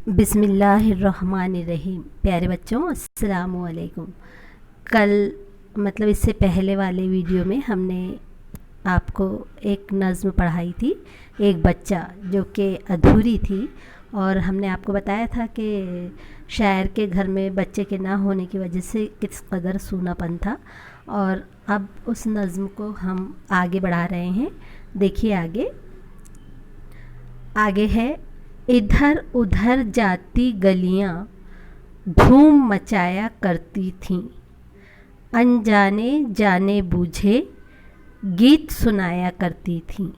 बिस्मिल्लाहिर्रहमानिर्रहीम। प्यारे बच्चों, अस्सलामु अलैकुम। कल मतलब इससे पहले वाले वीडियो में हमने आपको एक नज़्म पढ़ाई थी, एक बच्चा, जो कि अधूरी थी। और हमने आपको बताया था कि शायर के घर में बच्चे के ना होने की वजह से किस कदर सूनापन था। और अब उस नज़्म को हम आगे बढ़ा रहे हैं। देखिए आगे आगे है, इधर उधर जाती गलियां धूम मचाया करती थीं, अनजाने जाने बूझे गीत सुनाया करती थीं।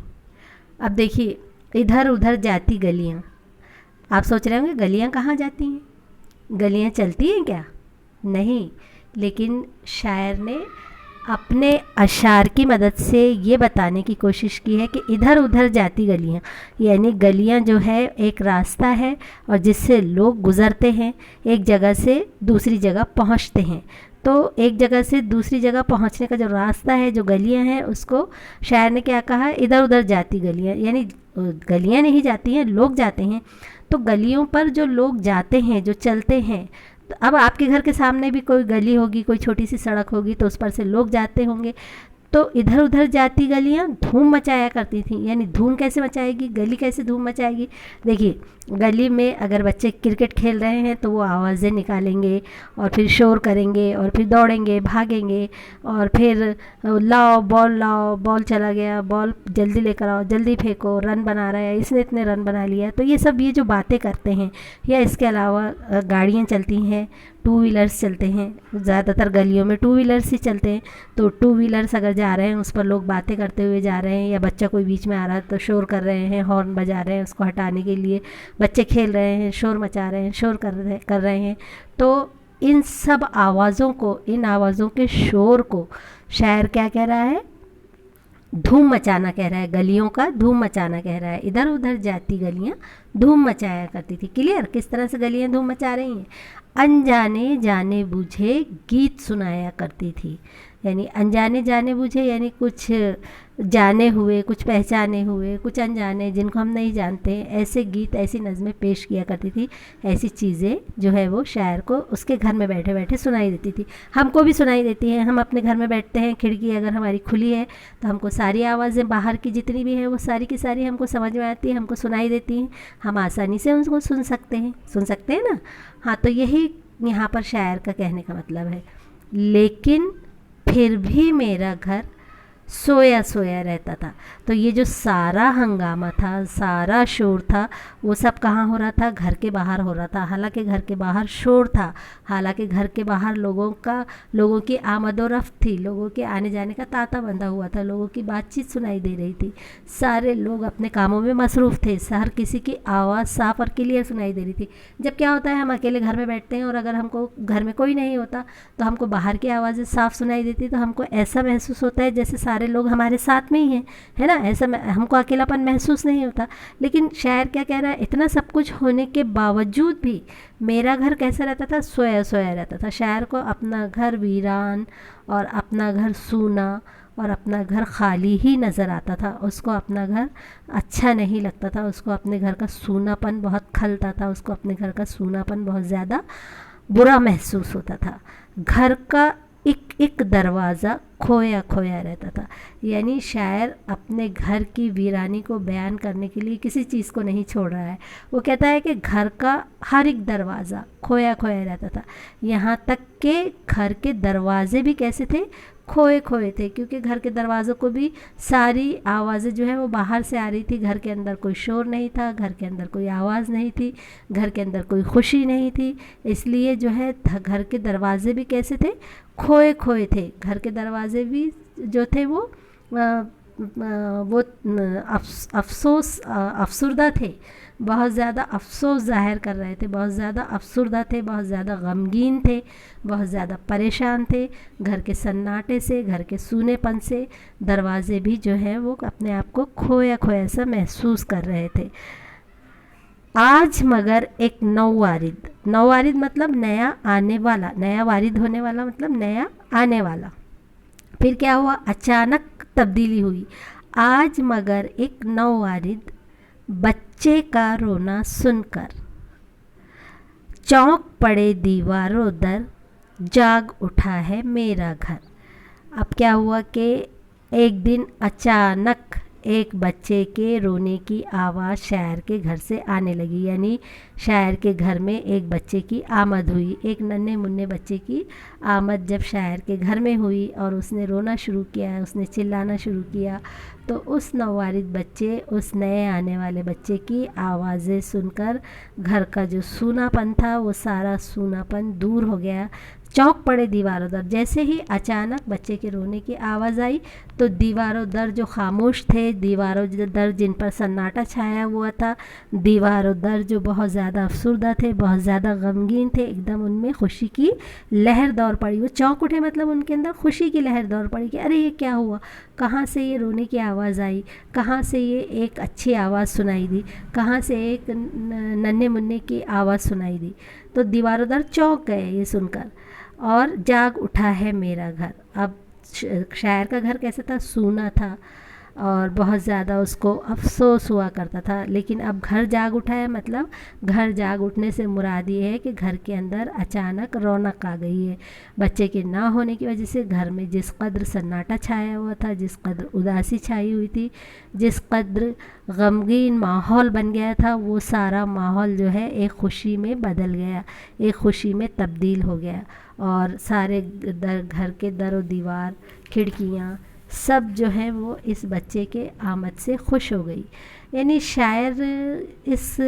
अब देखिए, इधर उधर जाती गलियां, आप सोच रहे होंगे गलियां कहाँ जाती हैं, गलियां चलती हैं क्या? नहीं, लेकिन शायर ने अपने अशार की मदद से ये बताने की कोशिश की है कि इधर उधर जाती गलियां, यानी गलियां जो है एक रास्ता है और जिससे लोग गुज़रते हैं, एक जगह से दूसरी जगह पहुंचते हैं। तो एक जगह से दूसरी जगह पहुंचने का जो रास्ता है, जो गलियां हैं, उसको शायर ने क्या कहा, इधर उधर जाती गलियां, यानी गलियां नहीं जाती हैं, लोग जाते हैं। तो गलियों पर जो लोग जाते हैं, जो चलते हैं, तो अब आपके घर के सामने भी कोई गली होगी, कोई छोटी सी सड़क होगी, तो उस पर से लोग जाते होंगे। तो इधर उधर जाती गलियां धूम मचाया करती थी, यानी धूम कैसे मचाएगी, गली कैसे धूम मचाएगी? देखिए, गली में अगर बच्चे क्रिकेट खेल रहे हैं तो वो आवाज़ें निकालेंगे और फिर शोर करेंगे और फिर दौड़ेंगे, भागेंगे और फिर लाओ बॉल चला गया, बॉल जल्दी लेकर आओ, जल्दी फेंको, रन बना रहा है, इसने इतने रन बना लिया। तो ये सब, ये जो बातें करते हैं, या इसके अलावा गाड़ियाँ चलती हैं, टू व्हीलर्स चलते हैं, ज़्यादातर गलियों में टू व्हीलर्स ही चलते हैं। तो टू व्हीलर्स अगर जा रहे हैं, उस पर लोग बातें करते हुए जा रहे हैं, या बच्चा कोई बीच में आ रहा है तो शोर कर रहे हैं, हॉर्न बजा रहे हैं उसको हटाने के लिए, बच्चे खेल रहे हैं, शोर मचा रहे हैं, शोर कर रहे हैं। तो इन सब आवाज़ों को, इन आवाज़ों के शोर को शायर क्या कह रहा है, धूम मचाना कह रहा है, गलियों का धूम मचाना कह रहा है। इधर उधर जाती गलियां धूम मचाया करती थी। क्लियर? किस तरह से गलियां धूम मचा रही हैं? अनजाने जाने बूझे गीत सुनाया करती थी, यानी अनजाने जाने बूझे, यानी कुछ जाने हुए, कुछ पहचाने हुए, कुछ अनजाने जिनको हम नहीं जानते, ऐसे गीत, ऐसी नज़में पेश किया करती थी। ऐसी चीज़ें जो है वो शायर को उसके घर में बैठे बैठे सुनाई देती थी। हमको भी सुनाई देती हैं। हम अपने घर में बैठते हैं, खिड़की अगर हमारी खुली है तो हमको सारी आवाज़ें बाहर की जितनी भी हैं वो सारी की सारी हमको समझ में आती हैं, हमको सुनाई देती हैं। हम आसानी से उनको सुन सकते हैं ना। हाँ, तो यही यहाँ पर शायर का कहने का मतलब है। लेकिन फिर भी मेरा घर सोया सोया रहता था। तो ये जो सारा हंगामा था, सारा शोर था, वो सब कहाँ हो रहा था? घर के बाहर हो रहा था। हालांकि घर के बाहर शोर था, हालांकि घर के बाहर लोगों की आमद और रफ्त थी, लोगों के आने जाने का तांता बंधा हुआ था, लोगों की बातचीत सुनाई दे रही थी, सारे लोग अपने कामों में मसरूफ़ थे, हर किसी की आवाज़ साफ़ और क्लियर सुनाई दे रही थी। जब क्या होता है, हम अकेले घर में बैठते हैं और अगर हमको घर में कोई नहीं होता तो हमको बाहर की आवाज़ें साफ़ सुनाई देती, तो हमको ऐसा महसूस होता है जैसे सारे लोग हमारे साथ में ही हैं, है ना। ऐसा हमको अकेलापन महसूस नहीं होता। लेकिन शायर क्या कह रहा है, इतना सब कुछ होने के बावजूद भी मेरा घर कैसा रहता था? सोया सोया रहता था। शायर को अपना घर वीरान और अपना घर सूना और अपना घर खाली ही नज़र आता था। उसको अपना घर अच्छा नहीं लगता था, उसको अपने घर का सूनापन बहुत खलता था, उसको अपने घर का सूनापन बहुत ज़्यादा बुरा महसूस होता था। घर का एक एक दरवाज़ा खोया खोया रहता था। यानी शायर अपने घर की वीरानी को बयान करने के लिए किसी चीज़ को नहीं छोड़ रहा है। वो कहता है कि घर का हर एक दरवाज़ा खोया खोया रहता था। यहाँ तक कि घर के दरवाजे भी कैसे थे? खोए खोए थे, क्योंकि घर के दरवाज़ों को भी सारी आवाज़ें जो है वो बाहर से आ रही थी। घर के अंदर कोई शोर नहीं था, घर के अंदर कोई आवाज़ नहीं थी, घर के अंदर कोई खुशी नहीं थी। इसलिए जो है घर के दरवाजे भी कैसे थे? खोए खोए थे। घर के दरवाजे भी जो थे वो अफसुर्दा थे, बहुत ज़्यादा अफसोस ज़ाहिर कर रहे थे, बहुत ज़्यादा अफसुर्दा थे, बहुत ज़्यादा गमगीन थे, बहुत ज़्यादा परेशान थे। घर के सन्नाटे से, घर के सूनेपन से दरवाजे भी जो है वो अपने आप को खोया खोया सा महसूस कर रहे थे। आज मगर एक नौवारिद मतलब नया आने वाला, नया वारिद होने वाला मतलब नया आने वाला। फिर क्या हुआ? अचानक तब्दीली हुई। आज मगर एक नौवारिद बच्चे का रोना सुनकर, चौंक पड़े दीवारों दर, जाग उठा है मेरा घर। अब क्या हुआ कि एक दिन अचानक एक बच्चे के रोने की आवाज़ शायर के घर से आने लगी, यानी शायर के घर में एक बच्चे की आमद हुई। एक नन्हे मुन्ने बच्चे की आमद जब शायर के घर में हुई और उसने रोना शुरू किया, उसने चिल्लाना शुरू किया, तो उस नववारिद बच्चे, उस नए आने वाले बच्चे की आवाज़ें सुनकर घर का जो सूनापन था वो सारा सूनापन दूर हो गया। चौंक पड़े दीवारों दर, जैसे ही अचानक बच्चे के रोने की आवाज़ आई तो दीवारों दर जो खामोश थे, दीवारों दर जिन पर सन्नाटा छाया हुआ था, दीवारों दर जो बहुत ज़्यादा अफसुर्दा थे, बहुत ज़्यादा गमगीन थे, एकदम उनमें खुशी की लहर दौड़ पड़ी। वो चौंक उठे, मतलब उनके अंदर खुशी की लहर दौड़ पड़ी कि अरे ये क्या हुआ, कहाँ से ये रोने की आवाज़ आई, कहाँ से ये एक अच्छी आवाज़ सुनाई दी, कहाँ से एक नन्हे मुन्ने की आवाज़ सुनाई दी। तो दीवारों दर चौंक गए ये सुनकर, और जाग उठा है मेरा घर। अब शायर का घर कैसा था, सूना था और बहुत ज़्यादा उसको अफसोस हुआ करता था, लेकिन अब घर जाग उठा है, मतलब घर जाग उठने से मुराद ये है कि घर के अंदर अचानक रौनक आ गई है। बच्चे के ना होने की वजह से घर में जिस कद्र सन्नाटा छाया हुआ था, जिस कद्र उदासी छाई हुई थी, जिस कद्र गमगीन माहौल बन गया था, वो सारा माहौल जो है एक खुशी में बदल गया, एक खुशी में तब्दील हो गया। और सारे घर के दर व दीवार, खिड़कियाँ, सब जो है वो इस बच्चे के आमद से खुश हो गई। यानी शायर इस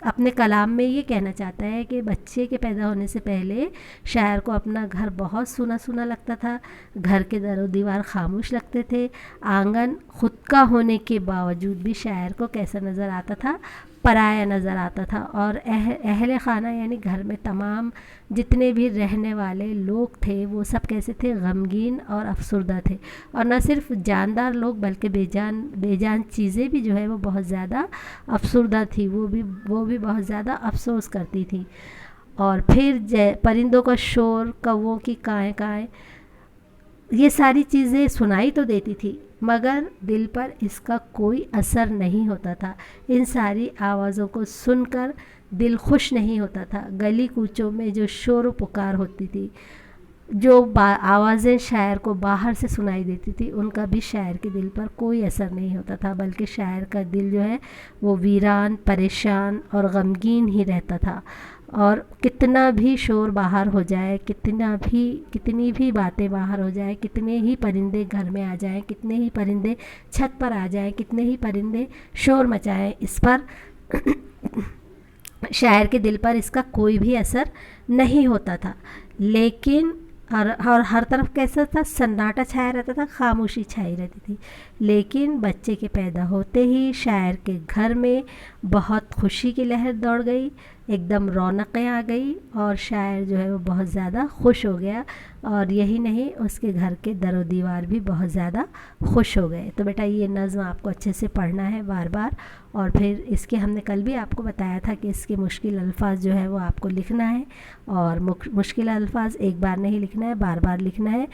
अपने कलाम में ये कहना चाहता है कि बच्चे के पैदा होने से पहले शायर को अपना घर बहुत सूना सूना लगता था, घर के दर व दीवार खामोश लगते थे, आंगन खुद का होने के बावजूद भी शायर को कैसा नज़र आता था, पराया नज़र आता था। और अहले खाना यानी घर में तमाम जितने भी रहने वाले लोग थे वो सब कैसे थे, गमगीन और अफसुर्दा थे। और न सिर्फ जानदार लोग बल्कि बेजान चीज़ें भी जो है वो बहुत ज़्यादा अफसुर्दा थी, वो भी बहुत ज़्यादा अफसोस करती थी। और फिर परिंदों का शोर, कौवों की काएँ काएँ, ये सारी चीज़ें सुनाई तो देती थी मगर दिल पर इसका कोई असर नहीं होता था। इन सारी आवाज़ों को सुनकर दिल खुश नहीं होता था। गली कूचों में जो शोर पुकार होती थी, जो आवाज़ें शायर को बाहर से सुनाई देती थी, उनका भी शायर के दिल पर कोई असर नहीं होता था, बल्कि शायर का दिल जो है वो वीरान, परेशान और गमगीन ही रहता था। और कितना भी शोर बाहर हो जाए, कितनी भी बातें बाहर हो जाए, कितने ही परिंदे घर में आ जाएं, कितने ही परिंदे छत पर आ जाएं, कितने ही परिंदे शोर मचाएं, इस पर शायर के दिल पर इसका कोई भी असर नहीं होता था। लेकिन और हर तरफ कैसा था, सन्नाटा छाया रहता था, खामोशी छाई रहती थी। लेकिन बच्चे के पैदा होते ही शायर के घर में बहुत खुशी की लहर दौड़ गई, एकदम रौनकें आ गई और शायर जो है वो बहुत ज़्यादा खुश हो गया। और यही नहीं, उसके घर के दरो दीवार भी बहुत ज़्यादा खुश हो गए। तो बेटा ये नज़्म आपको अच्छे से पढ़ना है बार बार। और फिर इसके हमने कल भी आपको बताया था कि इसके मुश्किल अल्फाज जो है वो आपको लिखना है, और मुश्किल अल्फाज एक बार नहीं लिखना है, बार बार लिखना है।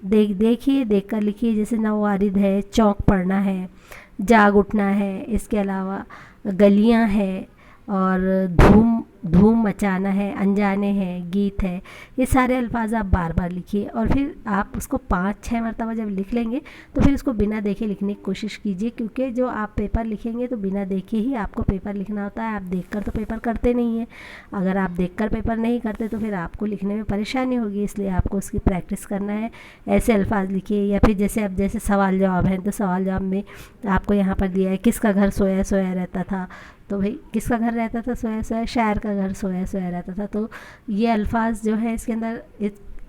देख कर लिखिए, जैसे नवारिद है, चौंक पड़ना है, जाग उठना है, इसके अलावा गलियां है, और धूम मचाना है, अनजाने हैं, गीत है, ये सारे अल्फाज आप बार बार लिखिए। और फिर आप उसको 5-6 मरतबा जब लिख लेंगे तो फिर इसको बिना देखे लिखने की कोशिश कीजिए, क्योंकि जो आप पेपर लिखेंगे तो बिना देखे ही आपको पेपर लिखना होता है। आप देखकर तो पेपर करते नहीं हैं। अगर आप देखकर पेपर नहीं करते तो फिर आपको लिखने में परेशानी होगी, इसलिए आपको उसकी प्रैक्टिस करना है। ऐसे अल्फाज लिखिए। या फिर जैसे सवाल जवाब हैं, तो सवाल जवाब में आपको यहाँ पर दिया है, किसका घर सोया सोया रहता था, तो भाई किसका घर रहता था सोया सोया, शायर का घर सोया सोया रहता था। तो ये अल्फाज जो है इसके अंदर,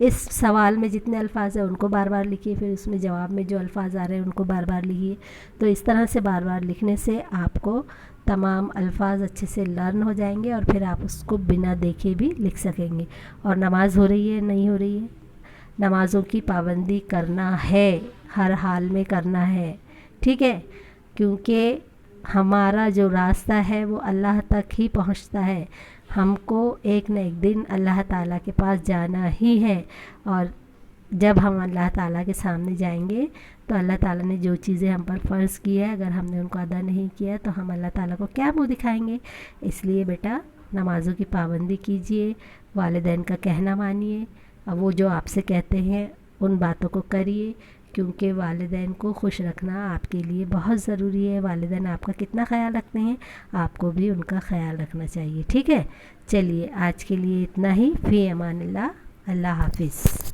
इस सवाल में जितने अल्फाज हैं उनको बार बार लिखिए, फिर उसमें जवाब में जो अल्फाज आ रहे हैं उनको बार बार लिखिए। तो इस तरह से बार बार लिखने से आपको तमाम अल्फाज अच्छे से लर्न हो जाएंगे और फिर आप उसको बिना देखे भी लिख सकेंगे। और नमाज़ हो रही है, नहीं हो रही है, नमाज़ों की पाबंदी करना है, हर हाल में करना है, ठीक है, क्योंकि हमारा जो रास्ता है वो अल्लाह तक ही पहुंचता है। हमको एक न एक दिन अल्लाह ताला के पास जाना ही है। और जब हम अल्लाह ताला के सामने जाएंगे तो अल्लाह ताला ने जो चीज़ें हम पर फ़र्ज़ की है, अगर हमने उनको अदा नहीं किया तो हम अल्लाह ताला को क्या मुँह दिखाएंगे। इसलिए बेटा नमाज़ों की पाबंदी कीजिए, वालिदैन का कहना मानिए, अब वो जो आपसे कहते हैं उन बातों को करिए, क्योंकि वालिदैन को खुश रखना आपके लिए बहुत ज़रूरी है। वालिदैन आपका कितना ख्याल रखते हैं, आपको भी उनका ख्याल रखना चाहिए। ठीक है, चलिए आज के लिए इतना ही। फ़ी अमानिल्लाह, अल्लाह हाफ़िज़।